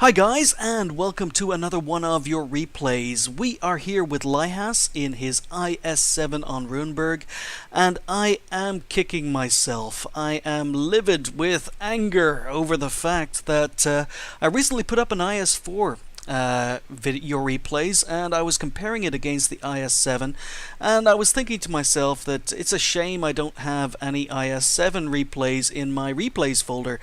Hi guys, and welcome to another one of your replays. We are here with Lihas in his IS-7 on Runeberg, and I am kicking myself. I am livid with anger over the fact that I recently put up an IS-4 video replays, and I was comparing it against the IS-7, and I was thinking to myself that it's a shame I don't have any IS-7 replays in my replays folder.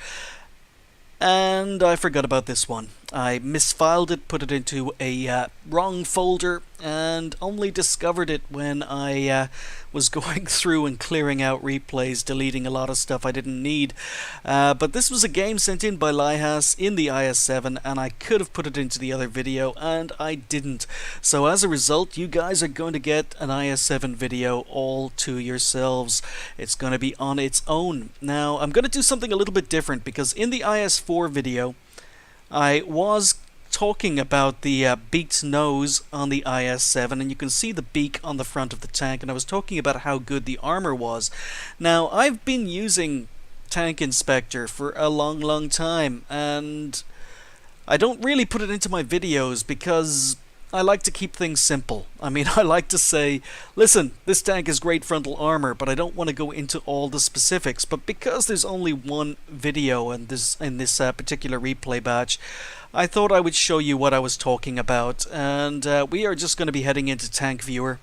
And I forgot about this one. I misfiled it, put it into a wrong folder, and only discovered it when I was going through and clearing out replays, deleting a lot of stuff I didn't need. But this was a game sent in by Lihas in the IS-7, and I could have put it into the other video, and I didn't. So as a result, you guys are going to get an IS-7 video all to yourselves. It's going to be on its own. Now, I'm going to do something a little bit different, because in the IS-4 video, I was talking about the beaked nose on the IS-7, and you can see the beak on the front of the tank, and I was talking about how good the armor was. Now, I've been using Tank Inspector for a long time, and I don't really put it into my videos because I like to keep things simple. I mean, I like to say, listen, this tank has great frontal armor, but I don't want to go into all the specifics. But because there's only one video in this particular replay batch, I thought I would show you what I was talking about. And we are just going to be heading into Tank Viewer.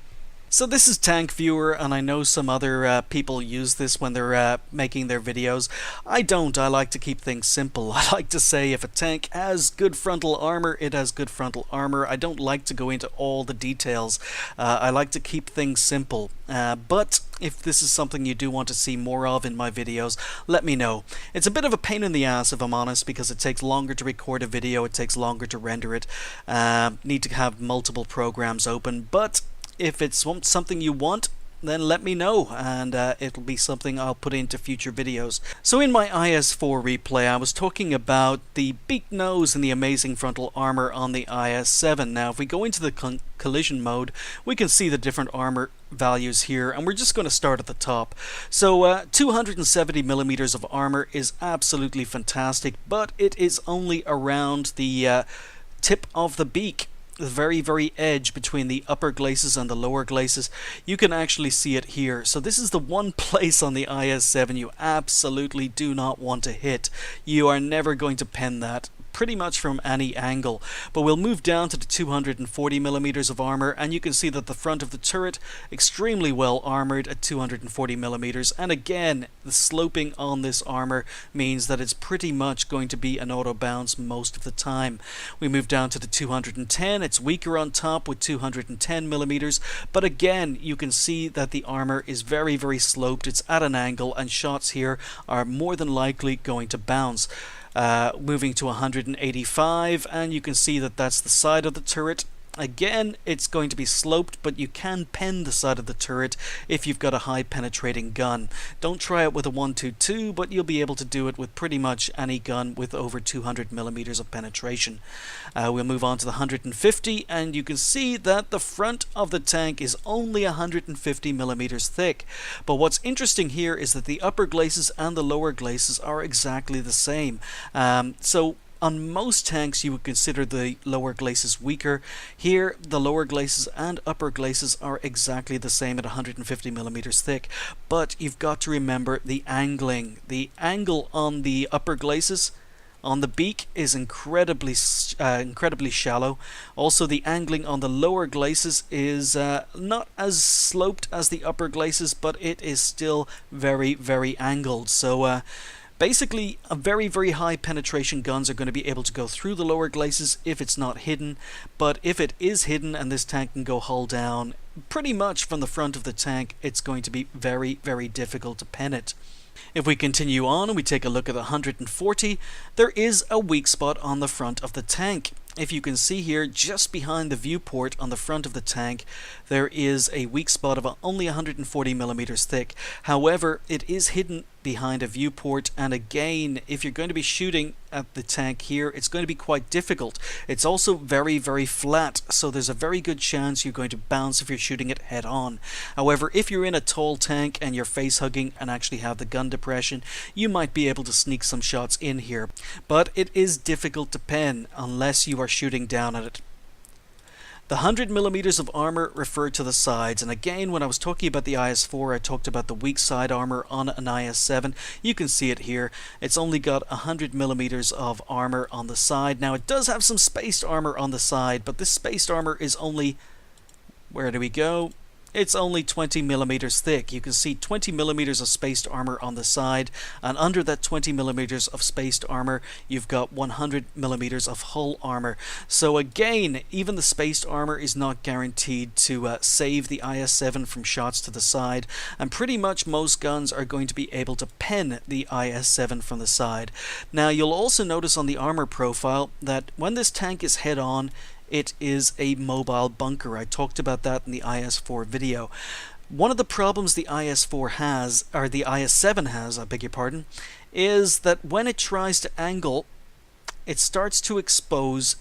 So this is Tank Viewer, and I know some other people use this when they're making their videos. I don't. I like to keep things simple. I like to say if a tank has good frontal armor, it has good frontal armor. I don't like to go into all the details. I like to keep things simple. But if this is something you do want to see more of in my videos, let me know. It's a bit of a pain in the ass, if I'm honest, because it takes longer to record a video, it takes longer to render it. Need to have multiple programs open, but if it's something you want, then let me know, and it'll be something I'll put into future videos. So in my IS-4 replay, I was talking about the beaked nose and the amazing frontal armor on the IS-7. Now, if we go into the collision mode, we can see the different armor values here, and we're just going to start at the top. So 270 millimeters of armor is absolutely fantastic, but it is only around the tip of the beak. The very edge between the upper glacis and the lower glacis. You can actually see it here. So this is the one place on the IS-7 you absolutely do not want to hit. You are never going to pen that pretty much from any angle. But we'll move down to the 240 millimeters of armor, and you can see that the front of the turret extremely well armored at 240 millimeters, and again the sloping on this armor means that it's pretty much going to be an auto bounce most of the time. We move down to the 210. It's weaker on top with 210 millimeters, but again you can see that the armor is very sloped. It's at an angle, and shots here are more than likely going to bounce. Moving to 185, and you can see that that's the side of the turret. Again, it's going to be sloped, but you can pen the side of the turret if you've got a high penetrating gun. Don't try it with a 122, but you'll be able to do it with pretty much any gun with over 200 millimeters of penetration. We'll move on to the 150, and you can see that the front of the tank is only 150 millimeters thick. But what's interesting here is that the upper glacis and the lower glacis are exactly the same. So on most tanks you would consider the lower glacis weaker. Here the lower glacis and upper glacis are exactly the same at 150 millimeters thick, but you've got to remember the angling. The angle on the upper glacis on the beak is incredibly shallow. Also, the angling on the lower glacis is not as sloped as the upper glacis, but it is still very angled. So basically, very high penetration guns are going to be able to go through the lower glacis if it's not hidden, but if it is hidden and this tank can go hull down, pretty much from the front of the tank, it's going to be very difficult to pen it. If we continue on and we take a look at the 140, there is a weak spot on the front of the tank. if you can see here, just behind the viewport on the front of the tank, there is a weak spot of only 140 millimeters thick. However, it is hidden behind a viewport, and again, if you're going to be shooting at the tank here, it's going to be quite difficult. It's also very, very flat, so there's a very good chance you're going to bounce if you're shooting it head on. However, if you're in a tall tank and you're face hugging and actually have the gun depression, you might be able to sneak some shots in here. But it is difficult to pen unless you are shooting down at it. The 100 millimeters of armor refer to the sides, and again, when I was talking about the IS-4, I talked about the weak side armor on an IS-7. You can see it here. It's only got 100 millimeters of armor on the side. Now, it does have some spaced armor on the side, but this spaced armor is only, where do we go? It's only 20 millimeters thick. You can see 20 millimeters of spaced armor on the side, and under that 20 millimeters of spaced armor, you've got 100 millimeters of hull armor. So again, even the spaced armor is not guaranteed to save the IS-7 from shots to the side, and pretty much most guns are going to be able to pen the IS-7 from the side. Now, you'll also notice on the armor profile that when this tank is head on, it is a mobile bunker. I talked about that in the IS-4 video. One of the problems the IS-4 has, or the IS-7 has, I beg your pardon, is that when it tries to angle, it starts to expose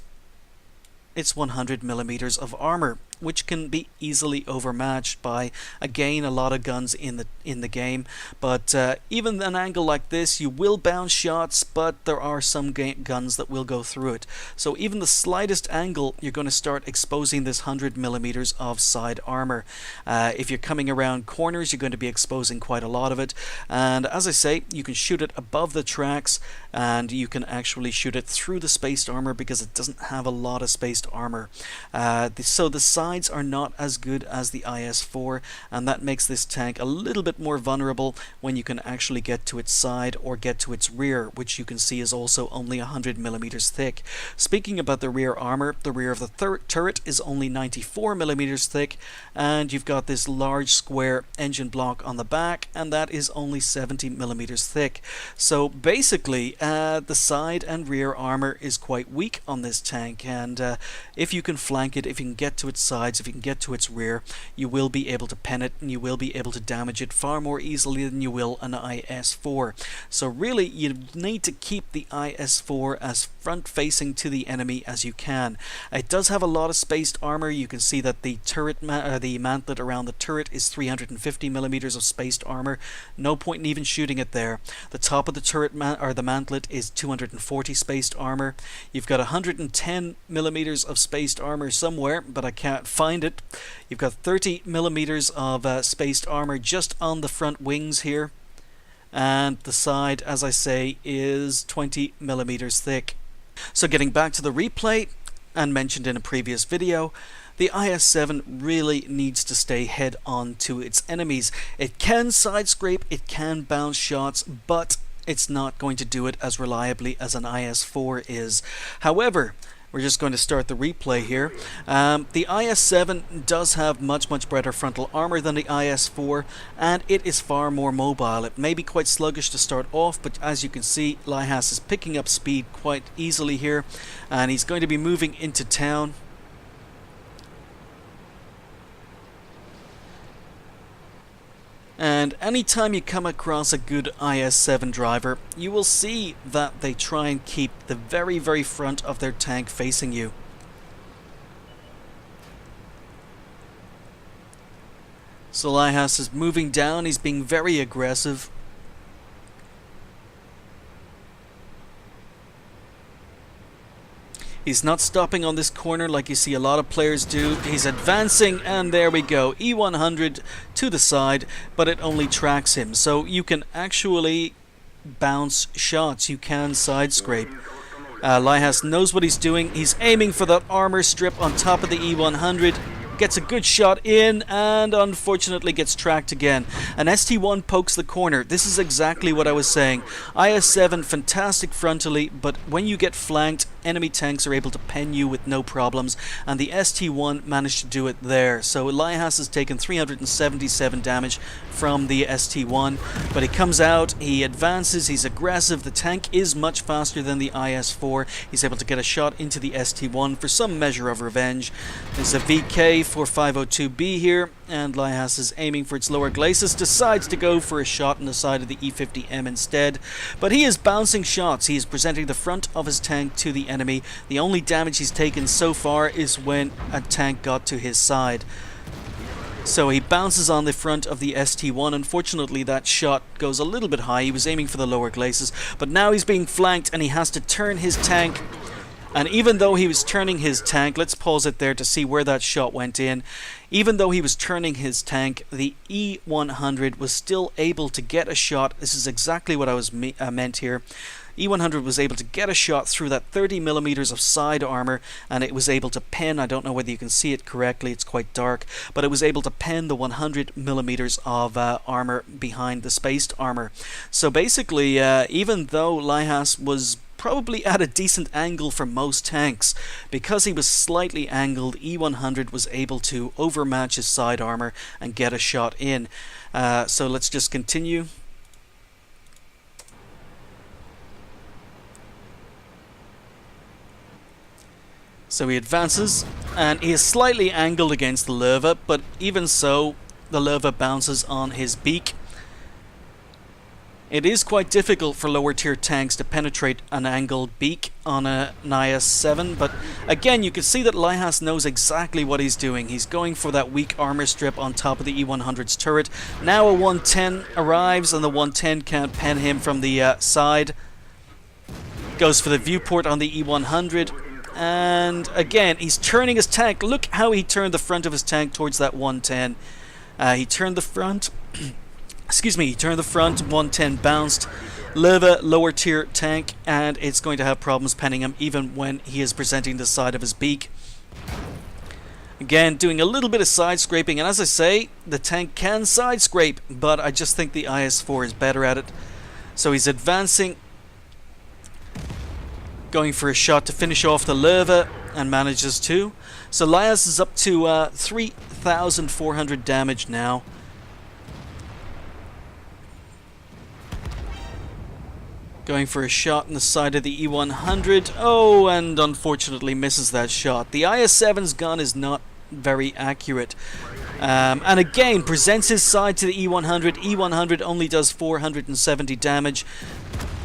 its 100 millimeters of armor, which can be easily overmatched by, again, a lot of guns in the game. But even an angle like this, you will bounce shots, but there are some guns that will go through it. So even the slightest angle, you're going to start exposing this 100 millimeters of side armor. If you're coming around corners, you're going to be exposing quite a lot of it. And as I say, you can shoot it above the tracks, and you can actually shoot it through the spaced armor because it doesn't have a lot of spaced armor. So the sides are not as good as the IS-4, and that makes this tank a little bit more vulnerable when you can actually get to its side or get to its rear, which you can see is also only 100 millimeters thick. Speaking about the rear armor, the rear of the turret is only 94 millimeters thick, and you've got this large square engine block on the back, and that is only 70 millimeters thick. So basically, the side and rear armor is quite weak on this tank, and if you can flank it, if you can get to its sides, if you can get to its rear, you will be able to pen it, and you will be able to damage it far more easily than you will an IS-4. So really, you need to keep the IS-4 as front-facing to the enemy as you can. It does have a lot of spaced armor. You can see that the turret, the mantlet around the turret is 350 millimeters of spaced armor. No point in even shooting it there. The top of the turret or the mantlet is 240 spaced armor. You've got 110 millimeters of spaced armor somewhere, but I can't find it. You've got 30 millimeters of spaced armor just on the front wings here, and the side, as I say, is 20 millimeters thick. So getting back to the replay, and mentioned in a previous video, the IS-7 really needs to stay head on to its enemies. It can side scrape, it can bounce shots, but it's not going to do it as reliably as an IS-4 is. However, we're just going to start the replay here. The IS-7 does have much better frontal armor than the IS-4, and it is far more mobile. It may be quite sluggish to start off, but as you can see, Lihas is picking up speed quite easily here, and he's going to be moving into town. And anytime you come across a good IS-7 driver, you will see that they try and keep the very front of their tank facing you. So Lihas is moving down, he's being very aggressive. He's not stopping on this corner like you see a lot of players do. He's advancing, and there we go. E100 to the side, but it only tracks him. So you can actually bounce shots. You can side scrape. Lihas knows what he's doing. He's aiming for that armor strip on top of the E100. Gets a good shot in, and unfortunately gets tracked again. An ST1 pokes the corner. This is exactly what I was saying. IS-7 fantastic frontally, but when you get flanked, enemy tanks are able to pen you with no problems, and the ST-1 managed to do it there. So Lihas has taken 377 damage from the ST-1, but he comes out, he advances, he's aggressive, the tank is much faster than the IS-4, he's able to get a shot into the ST-1 for some measure of revenge. There's a VK-4502B here, and Lihas is aiming for its lower glacis, decides to go for a shot on the side of the E-50M instead, but he is bouncing shots. He is presenting the front of his tank to the enemy. The only damage he's taken so far is when a tank got to his side. So he bounces on the front of the ST-1. Unfortunately, that shot goes a little bit high. He was aiming for the lower glacis, but now he's being flanked and he has to turn his tank. And even though he was turning his tank, let's pause it there to see where that shot went in. Even though he was turning his tank, the E-100 was still able to get a shot. This is exactly what I meant here. E-100 was able to get a shot through that 30mm of side armor, and it was able to pen, I don't know whether you can see it correctly, it's quite dark, but it was able to pen the 100mm of armor behind the spaced armor. So basically, even though Lihas was probably at a decent angle for most tanks, because he was slightly angled, E-100 was able to overmatch his side armor and get a shot in. So let's just continue. So he advances, and he is slightly angled against the Leva, but even so, the Leva bounces on his beak. It is quite difficult for lower tier tanks to penetrate an angled beak on an IS-7, but again you can see that Lihas knows exactly what he's doing. He's going for that weak armor strip on top of the E-100's turret. Now a 110 arrives, and the 110 can't pen him from the side. Goes for the viewport on the E-100. And again, he's turning his tank. Look how he turned the front of his tank towards that 110. He turned the front. Excuse me, he turned the front. 110 bounced. Leva, lower tier tank, and it's going to have problems penning him even when he is presenting the side of his beak. Again, doing a little bit of side scraping, and as I say, the tank can side scrape, but I just think the IS-4 is better at it. So he's advancing, going for a shot to finish off the Leva, and manages to. So Lihas is up to 3,400 damage now. Going for a shot on the side of the E-100. Oh, and unfortunately misses that shot. The IS-7's gun is not very accurate. And again, presents his side to the E-100. E-100 only does 470 damage.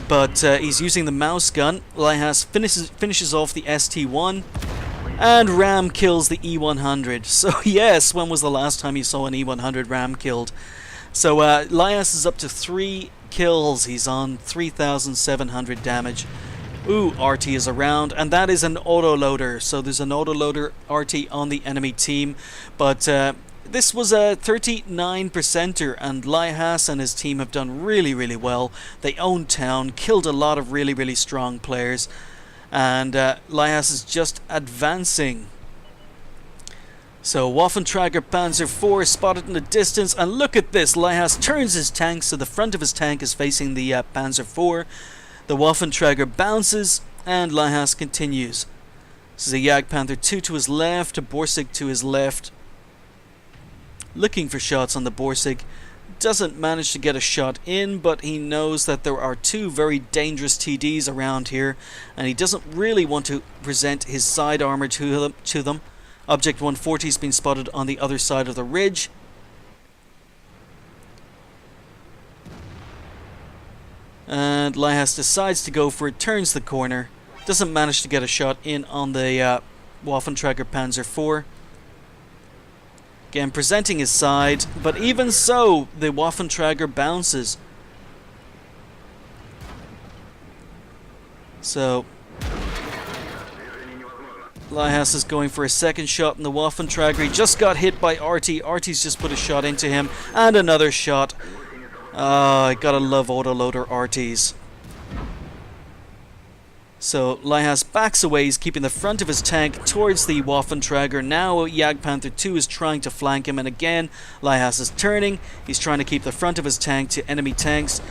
But he's using the mouse gun. Lihas finishes off the ST-1, and ram kills the E-100. So yes, when was the last time you saw an E-100 ram killed? So Lihas is up to 3 kills. He's on 3,700 damage. Ooh, RT is around, and that is an autoloader. So there's an autoloader RT on the enemy team, but this was a 39%er, and Lihas and his team have done really, really well. They own town, killed a lot of really, really strong players, and Lihas is just advancing. So Waffenträger Panzer IV is spotted in the distance, and look at this, Lihas turns his tank so the front of his tank is facing the Panzer IV. The Waffenträger bounces, and Lihas continues. This is a Jagdpanther II to his left, a Borsig to his left. Looking for shots on the Borsig. Doesn't manage to get a shot in, but he knows that there are 2 very dangerous TDs around here, and he doesn't really want to present his side armor to them. Object 140 has been spotted on the other side of the ridge. And Lihas decides to go for it, turns the corner. Doesn't manage to get a shot in on the Waffenträger Panzer IV. Again, presenting his side, but even so, the Waffenträger bounces. So Lihas is going for a second shot in the Waffenträger. He just got hit by RT. RT's just put a shot into him, and another shot. I gotta love autoloader RTs. So Lihas backs away. He's keeping the front of his tank towards the Waffenträger. Now Jagdpanther II is trying to flank him, and again Lihas is turning. He's trying to keep the front of his tank to enemy tanks.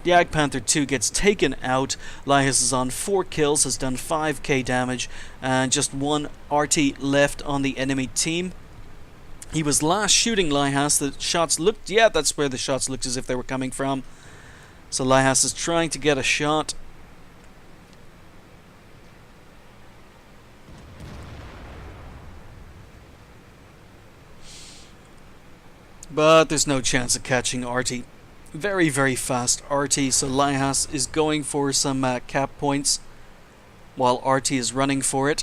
Jagd Panther 2 gets taken out. Lihas is on 4 kills, has done 5k damage, and just 1 RT left on the enemy team. He was last shooting Lihas. The shots looked, yeah, that's where the shots looked as if they were coming from. So Lihas is trying to get a shot. But there's no chance of catching RT. Very, very fast RT, so Lihas is going for some cap points while RT is running for it.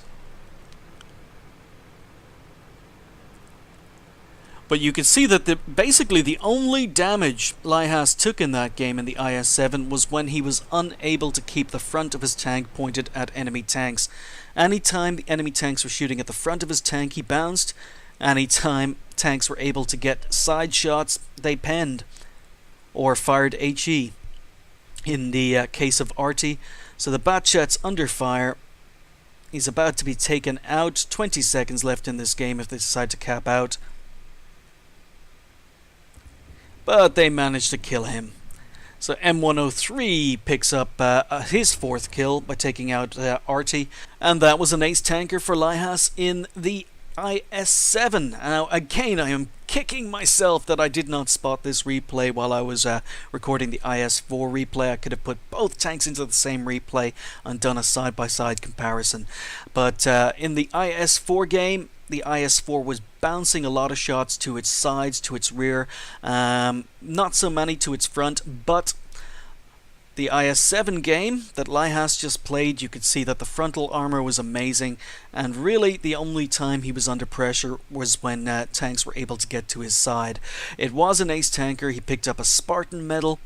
But you can see that basically the only damage Lihas took in that game in the IS-7 was when he was unable to keep the front of his tank pointed at enemy tanks. Anytime the enemy tanks were shooting at the front of his tank, he bounced. Anytime tanks were able to get side shots, they penned or fired HE in the case of RT. So the Batchat's under fire. He's about to be taken out. 20 seconds left in this game if they decide to cap out. But they managed to kill him. So M103 picks up his 4th kill by taking out RT. And that was an ace tanker for Lihas in the IS-7. Now again, I am kicking myself that I did not spot this replay while I was recording the IS-4 replay. I could have put both tanks into the same replay and done a side-by-side comparison. But in the IS-4 game, the IS-4 was bouncing a lot of shots to its sides, to its rear, not so many to its front, but the IS-7 game that Lihas just played, you could see that the frontal armor was amazing, and really the only time he was under pressure was when tanks were able to get to his side. It was an ace tanker. He picked up a Spartan medal,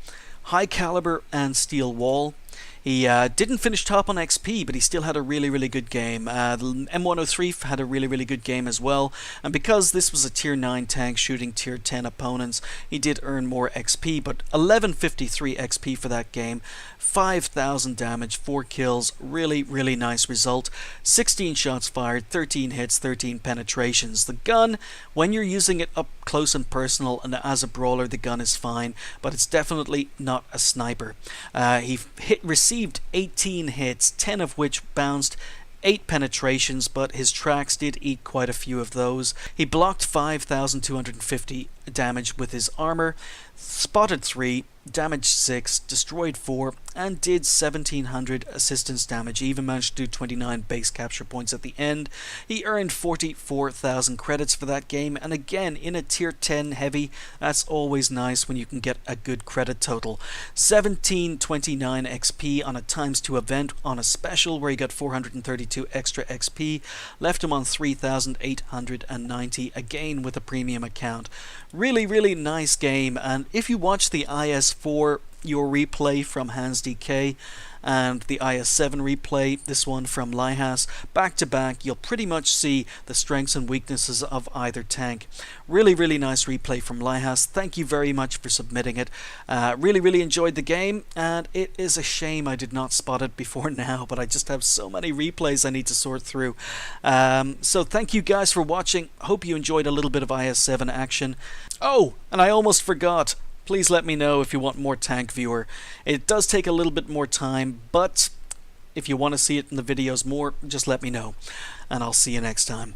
high caliber and steel wall. He didn't finish top on XP, but he still had a really, really good game. The M103 had a really, really good game as well. And because this was a tier 9 tank shooting tier 10 opponents, he did earn more XP. But 1153 XP for that game, 5,000 damage, 4 kills, really, really nice result. 16 shots fired, 13 hits, 13 penetrations. The gun, when you're using it up close and personal and as a brawler, the gun is fine, but it's definitely not a sniper. He received 18 hits, 10 of which bounced, 8 penetrations, but his tracks did eat quite a few of those. He blocked 5,250 damage with his armor, spotted 3, damaged 6, destroyed 4, and did 1,700 assistance damage. He even managed to do 29 base capture points at the end. He earned 44,000 credits for that game, and again, in a tier 10 heavy, that's always nice when you can get a good credit total. 1729 XP on a ×2 event on a special where he got 432 extra XP, left him on 3,890 again with a premium account. Really, really nice game, and if you watch the IS-4, your replay from Hans DK, and the IS-7 replay, this one from Lihas, back to back, you'll pretty much see the strengths and weaknesses of either tank. Really, really nice replay from Lihas. Thank you very much for submitting it. Really, really enjoyed the game, and it is a shame I did not spot it before now, but I just have so many replays I need to sort through. So thank you guys for watching. Hope you enjoyed a little bit of IS-7 action. Oh, and I almost forgot. Please let me know if you want more Tank Viewer. It does take a little bit more time, but if you want to see it in the videos more, just let me know. And I'll see you next time.